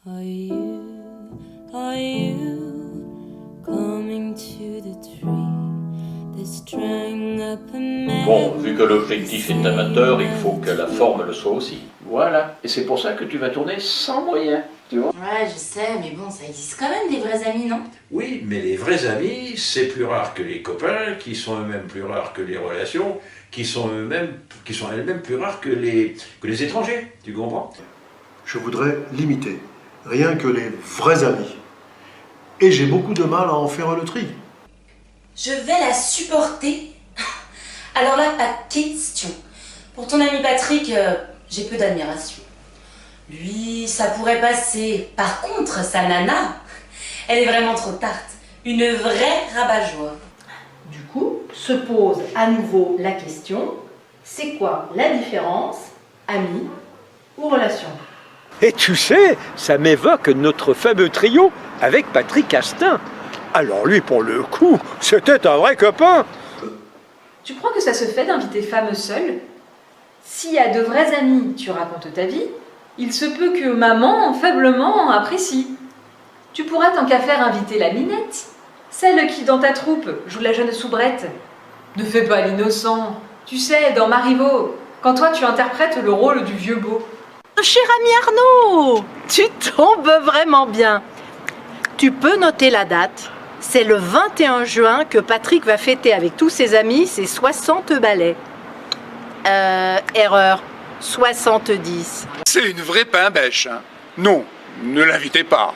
Are you coming to the tree that's drying up a man? Bon, vu que l'objectif est amateur, il faut que la forme le soit aussi. Voilà, et c'est pour ça que tu vas tourner sans moyens, tu vois. Ouais, je sais, mais bon, ça existe quand même des vrais amis, non? Oui, mais les vrais amis, c'est plus rare que les copains, qui sont eux-mêmes plus rares que les relations, qui sont elles-mêmes plus rares que les étrangers, tu comprends? Je voudrais limiter, rien que les vrais amis. Et j'ai beaucoup de mal à en faire le tri. Je vais la supporter. Alors là, pas de question. Pour ton ami Patrick, j'ai peu d'admiration. Lui, ça pourrait passer. Par contre, sa nana, elle est vraiment trop tarte. Une vraie rabat-joie. Du coup, se pose à nouveau la question, c'est quoi la différence, ami ou relation? Et tu sais, ça m'évoque notre fameux trio avec Patrick Astin. Alors lui, pour le coup, c'était un vrai copain. Tu crois que ça se fait d'inviter femme seule? S'il y a de vrais amis, tu racontes ta vie, il se peut que maman, faiblement, apprécie. Tu pourras tant qu'à faire inviter la Minette, celle qui, dans ta troupe, joue la jeune soubrette. Ne fais pas l'innocent. Tu sais, dans Marivaux, quand toi tu interprètes le rôle du vieux beau. Cher ami Arnaud, tu tombes vraiment bien. Tu peux noter la date. C'est le 21 juin que Patrick va fêter avec tous ses amis ses 60 ballets. Erreur. 70. C'est une vraie pain-bêche. Hein. Non, ne l'invitez pas.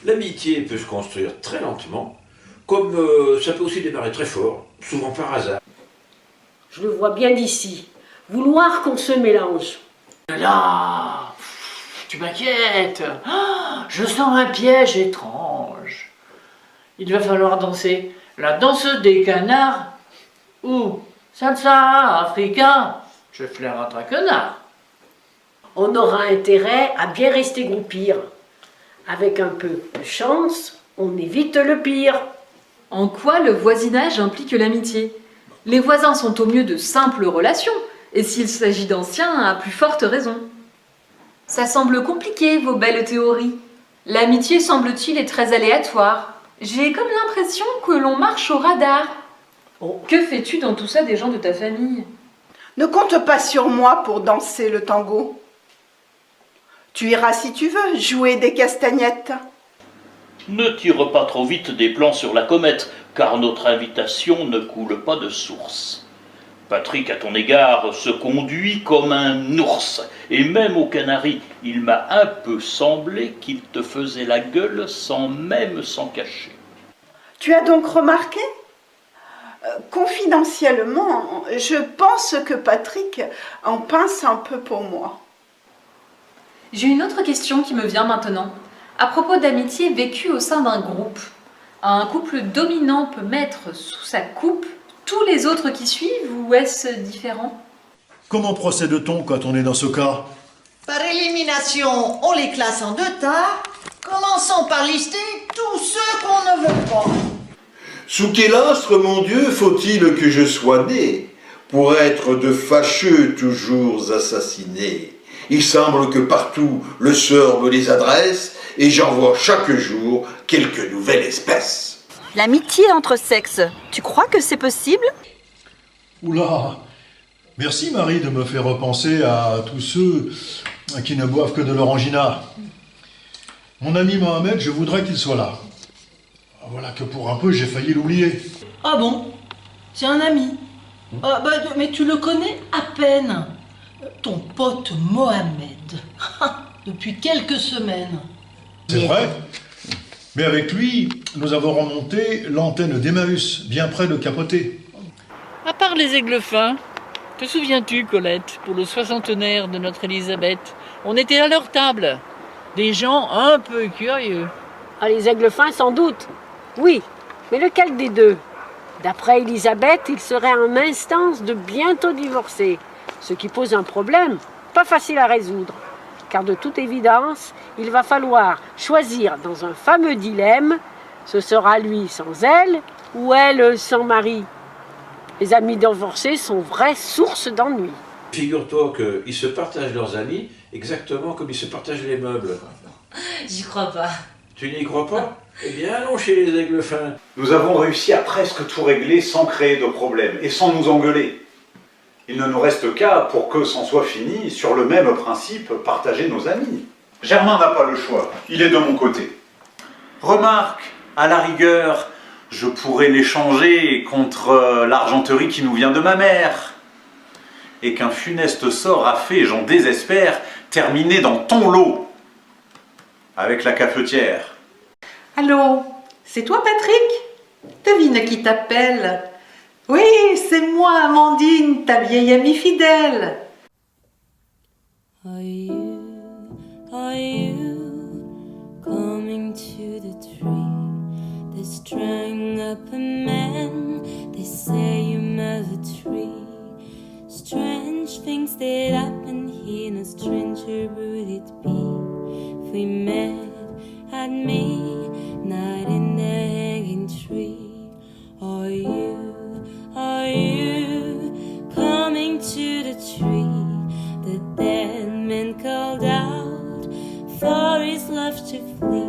L'amitié peut se construire très lentement, comme ça peut aussi démarrer très fort, souvent par hasard. Je le vois bien d'ici. Vouloir qu'on se mélange. Là, tu m'inquiètes. Je sens un piège étrange. Il va falloir danser la danse des canards ou salsa africain. Je flaire un traquenard. On aura intérêt à bien rester groupir. Avec un peu de chance, on évite le pire. En quoi le voisinage implique l'amitié? Les voisins sont au mieux de simples relations, et s'il s'agit d'anciens, à plus forte raison. Ça semble compliqué, vos belles théories. L'amitié, semble-t-il, est très aléatoire. J'ai comme l'impression que l'on marche au radar. Oh, que fais-tu dans tout ça des gens de ta famille? Ne compte pas sur moi pour danser le tango. Tu iras si tu veux jouer des castagnettes. Ne tire pas trop vite des plans sur la comète, car notre invitation ne coule pas de source. Patrick, à ton égard, se conduit comme un ours, et même aux Canaries, il m'a un peu semblé qu'il te faisait la gueule sans même s'en cacher. Tu as donc remarqué? Confidentiellement, je pense que Patrick en pince un peu pour moi. J'ai une autre question qui me vient maintenant. À propos d'amitié vécue au sein d'un groupe. Un couple dominant peut mettre sous sa coupe tous les autres qui suivent, ou est-ce différent? Comment procède-t-on quand on est dans ce cas? Par élimination, on les classe en deux tas. Commençons par lister tous ceux qu'on ne veut pas. Sous quel astre, mon Dieu, faut-il que je sois né pour être de fâcheux toujours assassinés? Il semble que partout le sort me les adresse et j'en vois chaque jour quelques nouvelles espèces. L'amitié entre sexes, tu crois que c'est possible? Oula! Merci Marie de me faire repenser à tous ceux qui ne boivent que de l'orangina. Mon ami Mohamed, je voudrais qu'il soit là. Voilà que pour un peu, j'ai failli l'oublier. Ah bon? C'est un ami. Mais tu le connais à peine. Ton pote Mohamed. Depuis quelques semaines. C'est vrai. Mais avec lui, nous avons remonté l'antenne d'Emmaüs, bien près de Capotet. À part les aigles fins, te souviens-tu, Colette, pour le 60e de notre Élisabeth, on était à leur table. Des gens un peu curieux. Ah, les aigles fins, sans doute. Oui, mais lequel des deux? D'après Elisabeth, il serait en instance de bientôt divorcer, ce qui pose un problème pas facile à résoudre. Car de toute évidence, il va falloir choisir dans un fameux dilemme, ce sera lui sans elle ou elle sans mari. Les amis divorcés sont vraies sources d'ennui. Figure-toi qu'ils se partagent leurs amis exactement comme ils se partagent les meubles. J'y crois pas. Tu n'y crois pas? Eh bien, allons chez les aigles fins. Nous avons réussi à presque tout régler sans créer de problème et sans nous engueuler. Il ne nous reste qu'à, pour que c'en soit fini, sur le même principe, partager nos amis. Germain n'a pas le choix, il est de mon côté. Remarque, à la rigueur, je pourrais l'échanger contre l'argenterie qui nous vient de ma mère. Et qu'un funeste sort a fait, j'en désespère, terminer dans ton lot. Avec la cafetière. Allô, c'est toi Patrick? Devine qui t'appelle. Oui, c'est moi, Amandine, ta vieille amie fidèle. Are you coming to the tree that's drying up a man? They say you mother tree. Strange things that happen here, no stranger would it be if we met at midnight in the hanging tree. Are you coming to the tree the dead man called out for his love to flee?